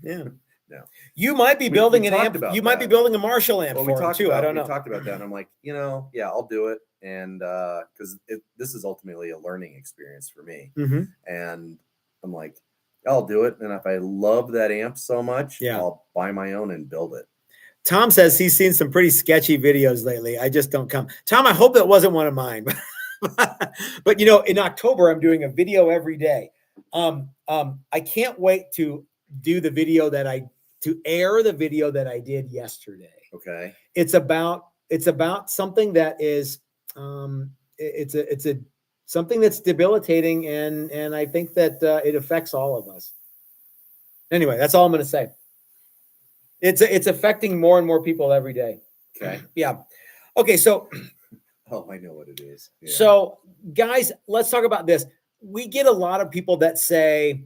Yeah. No. You might be building an amp. You might be building a Marshall amp for him too. I don't know. We talked about that, and I'm like, yeah, I'll do it, and because this is ultimately a learning experience for me, and I'm like, I'll do it. And if I love that amp so much, I'll buy my own and build it. Tom says he's seen some pretty sketchy videos lately. I just don't come. Tom, I hope that wasn't one of mine. But you know, in October, I'm doing a video every day. I can't wait to do the video to air the video that I did yesterday. Okay. It's about something that is it's something that's debilitating, and I think that it affects all of us. Anyway, that's all I'm going to say. It's affecting more and more people every day. Okay. Yeah. Okay. So. Oh, I know what it is. Yeah. So, guys, let's talk about this. We get a lot of people that say,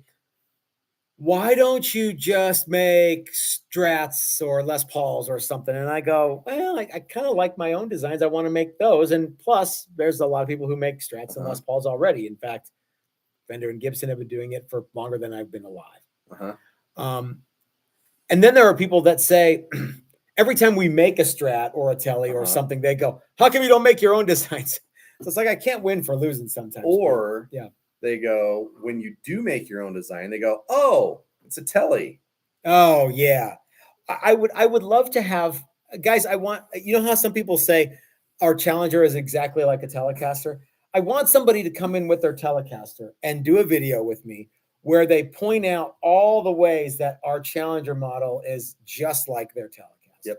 "Why don't you just make Strats or Les Pauls or something?" And I go, "Well, I kind of like my own designs. I want to make those. And plus, there's a lot of people who make Strats and Les Pauls already. In fact, Fender and Gibson have been doing it for longer than I've been alive." And then there are people that say, every time we make a Strat or a Telly or something, they go, "How come you don't make your own designs?" So it's like I can't win for losing sometimes. Or they go, when you do make your own design, they go, "Oh, it's a Telly." Oh yeah, I would love to have guys. I want, you know how some people say our Challenger is exactly like a Telecaster. I want somebody to come in with their Telecaster and do a video with me where they point out all the ways that our Challenger model is just like their Telecaster.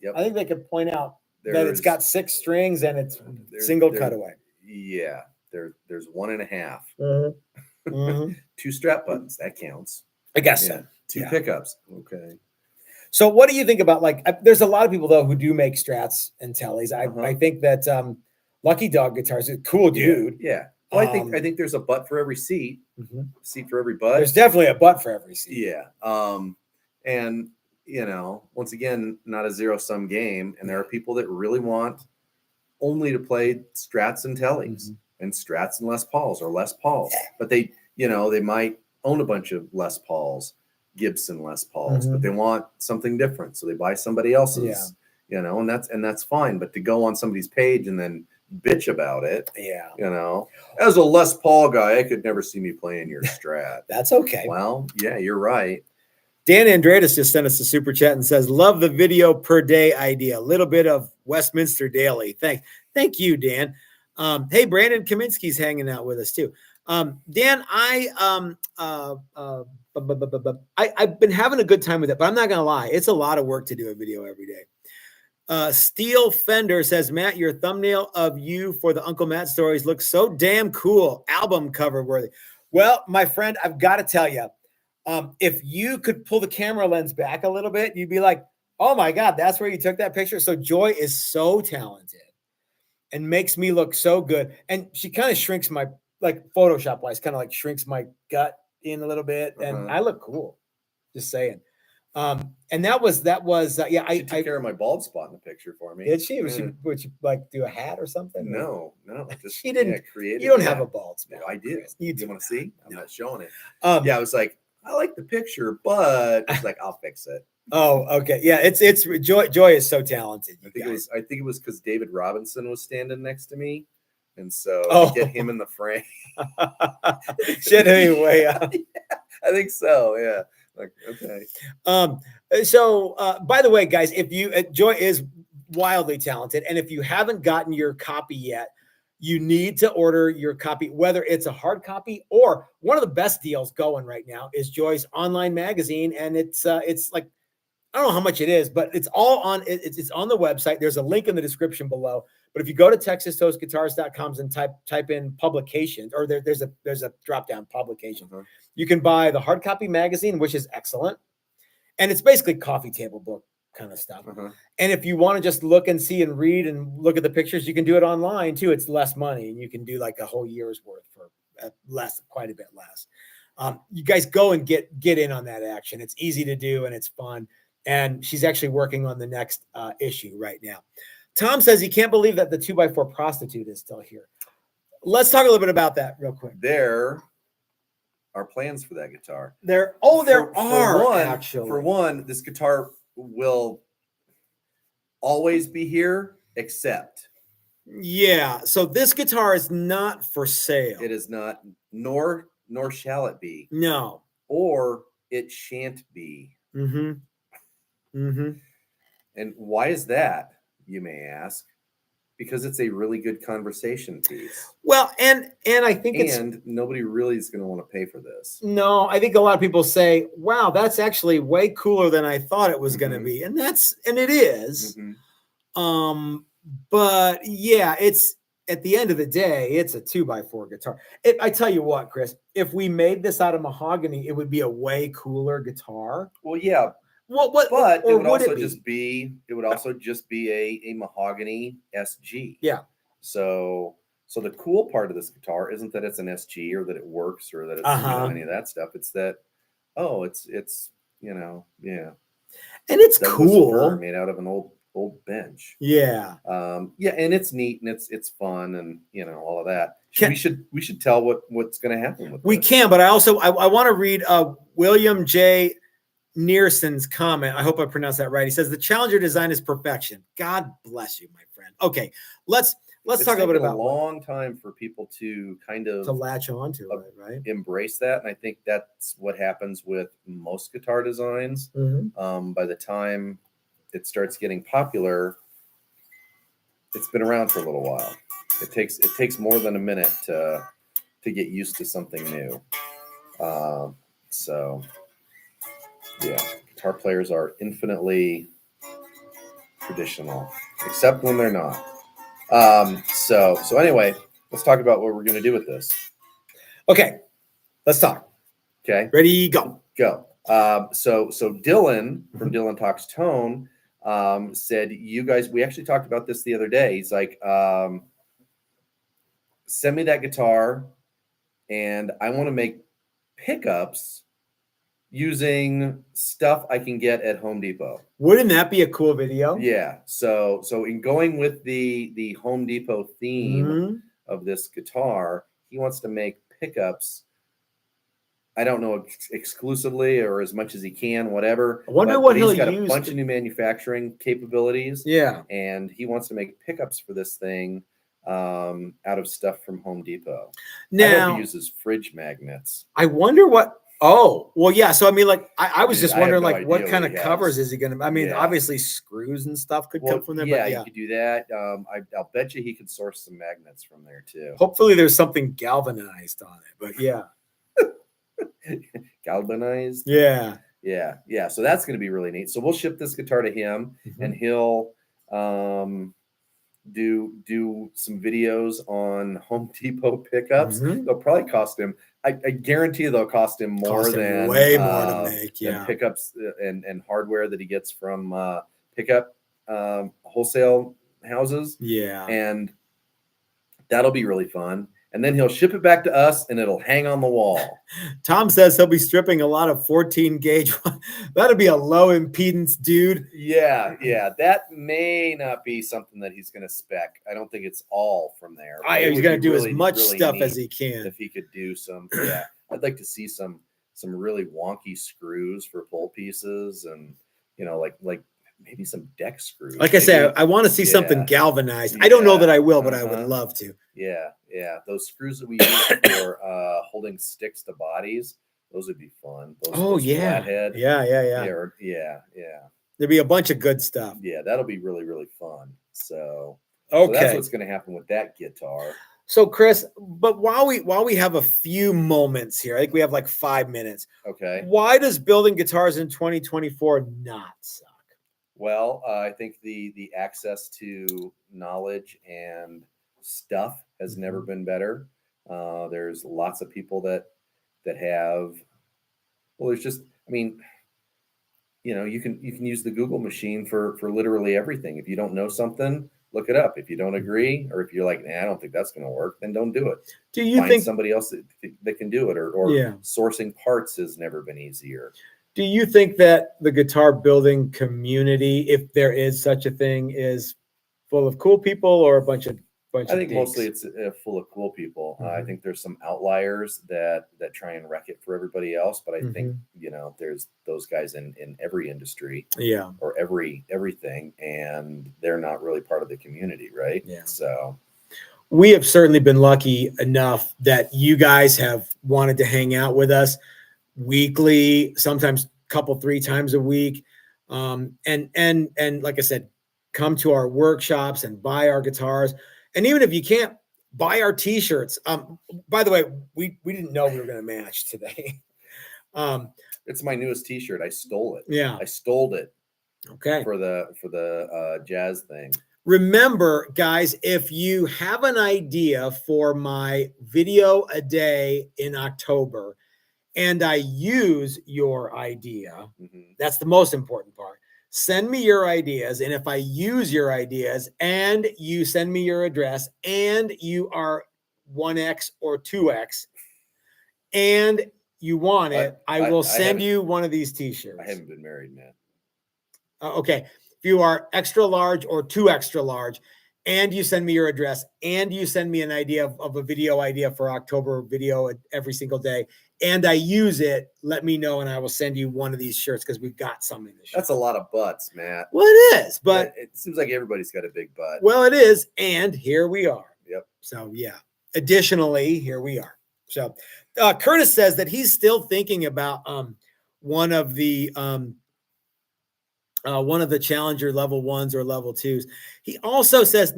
Yep. I think they could point out that it's got 6 strings and it's single cutaway. Yeah. There's 1.5. 2 strap buttons. That counts. I guess so. 2 pickups. Okay. So what do you think about, like, there's a lot of people though who do make Strats and Tellys. I think that Lucky Dog guitars. Cool dude. Yeah. Well, I think there's a butt for every seat. Seat for every butt. There's definitely a butt for every seat. Yeah. And once again, not a zero-sum game. And there are people that really want only to play Strats and Tellies and Strats and Les Pauls or Les Pauls. But they might own a bunch of Les Pauls, Gibson Les Pauls, but they want something different. So they buy somebody else's, and that's fine. But to go on somebody's page and then bitch about it, as a Les Paul guy, I could never see me playing your Strat. That's okay. Well, yeah, you're right. Dan Andreas just sent us a super chat and says, love the video per day idea. A little bit of Westminster Daily. Thank you, Dan. Hey, Brandon Kaminski's hanging out with us too. Dan, I've been having a good time with it, but I'm not going to lie. It's a lot of work to do a video every day. Steel Fender says, Matt, your thumbnail of you for the Uncle Matt stories looks so damn cool. Album cover worthy. Well, my friend, I've got to tell you, if you could pull the camera lens back a little bit, you'd be like, oh my God, that's where you took that picture. So Joy is so talented and makes me look so good. And she kind of shrinks my, like Photoshop wise, kind of like shrinks my gut in a little bit. And I look cool. Just saying. And that was, yeah. She took care of my bald spot in the picture for me. Did she? Would you like do a hat or something? No. Just, she didn't create. You don't have a bald spot. No, I do. You want to see? I'm not showing it. Yeah, I was like, I like the picture, but it's like, I'll fix it. Oh, okay. Yeah, it's Joy is so talented. I think it was because David Robinson was standing next to me. And so to get him in the frame. Shit anyway. Yeah, I think so. Yeah. Like, okay. So by the way, guys, if you Joy is wildly talented, and if you haven't gotten your copy yet, you need to order your copy, whether it's a hard copy or one of the best deals going right now is Joy's online magazine. And it's like, I don't know how much it is, but it's all on it's on the website. There's a link in the description below. But if you go to texastoastguitars.com and type in publications, or there's a drop down publication, you can buy the hard copy magazine, which is excellent. And it's basically coffee table book kind of stuff. And if you want to just look and see and read and look at the pictures, you can do it online too. It's less money, and you can do like a whole year's worth for quite a bit less. You guys go and get in on that action. It's easy to do and it's fun. And she's actually working on the next issue right now. Tom says he can't believe that the 2x4 prostitute is still here. Let's talk a little bit about that real quick. There are plans for that guitar. There are actually. For one, this guitar will always be here, except. Yeah. So this guitar is not for sale. It is not, nor shall it be. No. Or it shan't be. And why is that, you may ask? Because it's a really good conversation piece. Well, and I think nobody really is going to want to pay for this. No, I think a lot of people say, wow, that's actually way cooler than I thought it was going to be. And it is. But yeah, it's at the end of the day, it's a 2x4 guitar. I tell you what, Chris, if we made this out of mahogany, it would be a way cooler guitar. Well, yeah. But it would also just be a mahogany SG. Yeah. So the cool part of this guitar isn't that it's an SG or that it works or that it's any of that stuff. It's that it's yeah. And it's cool. Made out of an old bench. Yeah. And it's neat and it's fun and all of that. We should tell what's going to happen with this. Can, but I want to read William J. Nearson's comment. I hope I pronounced that right. He says the Challenger design is perfection. God bless you, my friend. Okay, let's talk a little bit about a long time for people to kind of latch on to it, right? Embrace that, and I think that's what happens with most guitar designs. By the time it starts getting popular, it's been around for a little while. It takes more than a minute to get used to something new. Yeah, guitar players are infinitely traditional, except when they're not. So anyway, let's talk about what we're going to do with this. Okay, let's talk. Okay, ready, go. So Dylan from Dylan Talks Tone said, you guys, we actually talked about this the other day. He's like, send me that guitar, and I want to make pickups using stuff I can get at Home Depot. Wouldn't that be a cool video? Yeah. So in going with the Home Depot theme of this guitar, he wants to make pickups. I don't know exclusively or as much as he can, whatever. I wonder what he'll use. He's got a bunch of new manufacturing capabilities. Yeah. And he wants to make pickups for this thing out of stuff from Home Depot. Now, I hope he uses fridge magnets. I wonder what. Oh, well, yeah. So, I mean, like, I was just wondering, no like, what kind of covers is he going to, I mean, Yeah. obviously screws and stuff could come from there. Yeah, but yeah, he could do that. I'll bet you he could source some magnets from there too. Hopefully there's something galvanized on it, but yeah. Galvanized? Yeah. Yeah. So that's going to be really neat. So we'll ship this guitar to him and he'll do some videos on Home Depot pickups. They'll probably cost him, I guarantee they'll cost him more than way more to make, than pickups and hardware that he gets from pickup wholesale houses. Yeah. And that'll be really fun. And then he'll ship it back to us and it'll hang on the wall. Tom says he'll be stripping a lot of 14 gauge. That'll be a low impedance, dude. Yeah. That may not be something that he's going to spec. I don't think it's all from there. He's going to do as much stuff as he can. If he could do some, I'd like to see some really wonky screws for pull pieces and, like maybe some deck screws. Like I say, I want to see something galvanized. I don't know that I will, but I would love to. Yeah. Those screws that we use for holding sticks to bodies, those would be fun. Those flathead. Yeah. Yeah. There'd be a bunch of good stuff. Yeah, that'll be really, really fun. So okay, so that's what's going to happen with that guitar. So Chris, but while we have a few moments here, I think we have like 5 minutes. Okay. Why does building guitars in 2024 not suck? Well, I think the access to knowledge and stuff has never been better. There's lots of people that have. Well, there's just, I mean, you can use the Google machine for literally everything. If you don't know something, look it up. If you don't agree, or if you're like, I don't think that's going to work, then don't do it. Do you Find think somebody else that can do it, or sourcing parts has never been easier. Do you think that the guitar building community, if there is such a thing, is full of cool people or a bunch of I think mostly it's full of cool people. I think there's some outliers that try and wreck it for everybody else, but I think there's those guys in every industry, or everything, and they're not really part of the community, right? Yeah. So we have certainly been lucky enough that you guys have wanted to hang out with us weekly, sometimes three times a week, and like I said, come to our workshops and buy our guitars. And even if you can't, buy our t-shirts. By the way, we didn't know we were going to match today. It's my newest t-shirt. I stole it. Yeah. I stole it. Okay. For the jazz thing. Remember, guys, if you have an idea for my video a day in October and I use your idea, that's the most important part. Send me your ideas. And if I use your ideas and you send me your address and you are 1X or 2X and you want it, I will send you one of these t-shirts. I haven't been married, man. Okay. If you are extra large or 2 extra large and you send me your address and you send me an idea of a video idea for October video every single day, and I use it, let me know, and I will send you one of these shirts because we've got some in this shirt. That's a lot of butts, Matt. Well, it is, but it seems like everybody's got a big butt. Well, it is, and here we are. Yep. So, yeah. Additionally, here we are. So, Curtis says that he's still thinking about one of the Challenger level 1s or level 2s. He also says,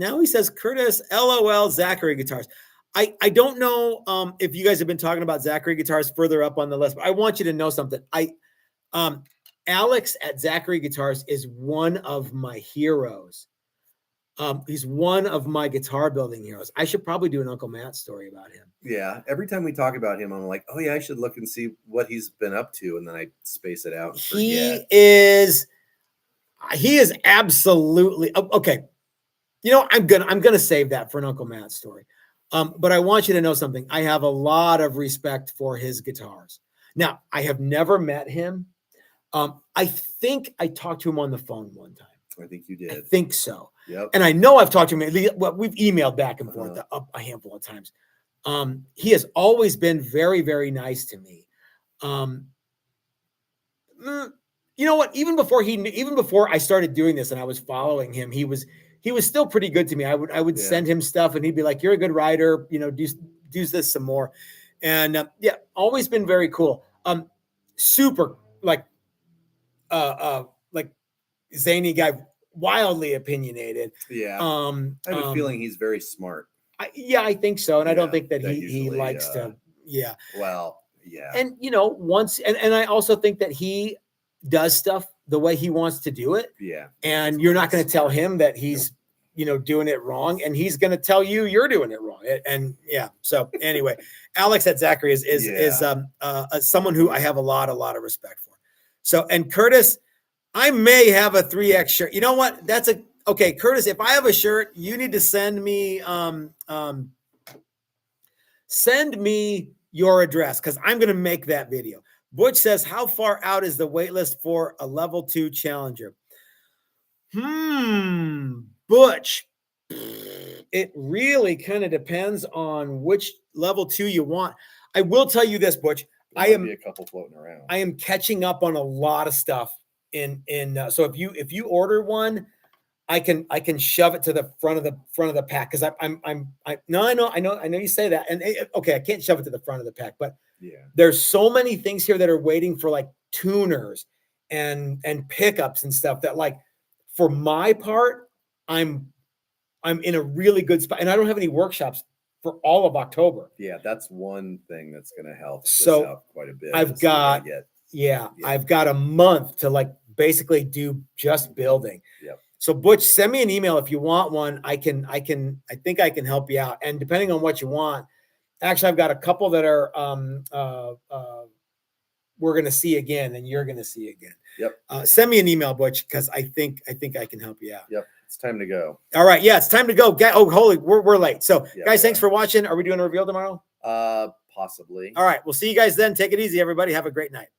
Curtis, LOL, Zachary guitars. I don't know if you guys have been talking about Zachary guitars further up on the list, but I want you to know something. Alex at Zachary Guitars is one of my heroes. He's one of my guitar building heroes. I should probably do an Uncle Matt story about him. Yeah. Every time we talk about him, I'm like, oh yeah, I should look and see what he's been up to. And then I space it out. And forget. He is absolutely okay. I'm gonna save that for an Uncle Matt story. But I want you to know something. I have a lot of respect for his guitars. Now, I have never met him. I think I talked to him on the phone one time. I think you did. I think so. Yep. And I know I've talked to him. Well, we've emailed back and forth a handful of times. He has always been very, very nice to me. You know what? Even before I started doing this and I was following him, he was still pretty good to me. I would send him stuff and he'd be like, "You're a good writer, you know, do this some more." And always been very cool. Super like zany guy, wildly opinionated. Yeah. I have a feeling he's very smart. I think so. And I don't think that he likes to. Yeah. Well, yeah. And and I also think that he does stuff the way he wants to do it. Yeah. And you're not going to tell him that he's, doing it wrong, and he's going to tell you you're doing it wrong. And so anyway, Alex at Zachary is someone who I have a lot of respect for. So, and Curtis, I may have a 3X shirt. You know what? Okay, Curtis, if I have a shirt, you need to send me your address, because I'm going to make that video. Butch says, how far out is the wait list for a level 2 challenger? Butch, it really kind of depends on which level 2 you want. I will tell you this, Butch. There might be a couple floating around. I am catching up on a lot of stuff so if you order one, I can shove it to the front of the pack, because I know you say that, and okay, I can't shove it to the front of the pack, but there's so many things here that are waiting for like tuners and pickups and stuff that, like, for my part, I'm in a really good spot, and I don't have any workshops for all of October. Yeah, that's one thing that's going to help. So out quite a bit. I've got I've got a month to like basically do just building. Yep. So Butch, send me an email if you want one. I think I can help you out. And depending on what you want, actually, I've got a couple that are we're going to see again, and you're going to see again. Yep. Send me an email, Butch, because I think I can help you out. Yep. It's time to go. All right. Yeah, it's time to go. Oh, holy, we're late. So guys, thanks for watching. Are we doing a reveal tomorrow? Possibly. All right. We'll see you guys then. Take it easy, everybody. Have a great night.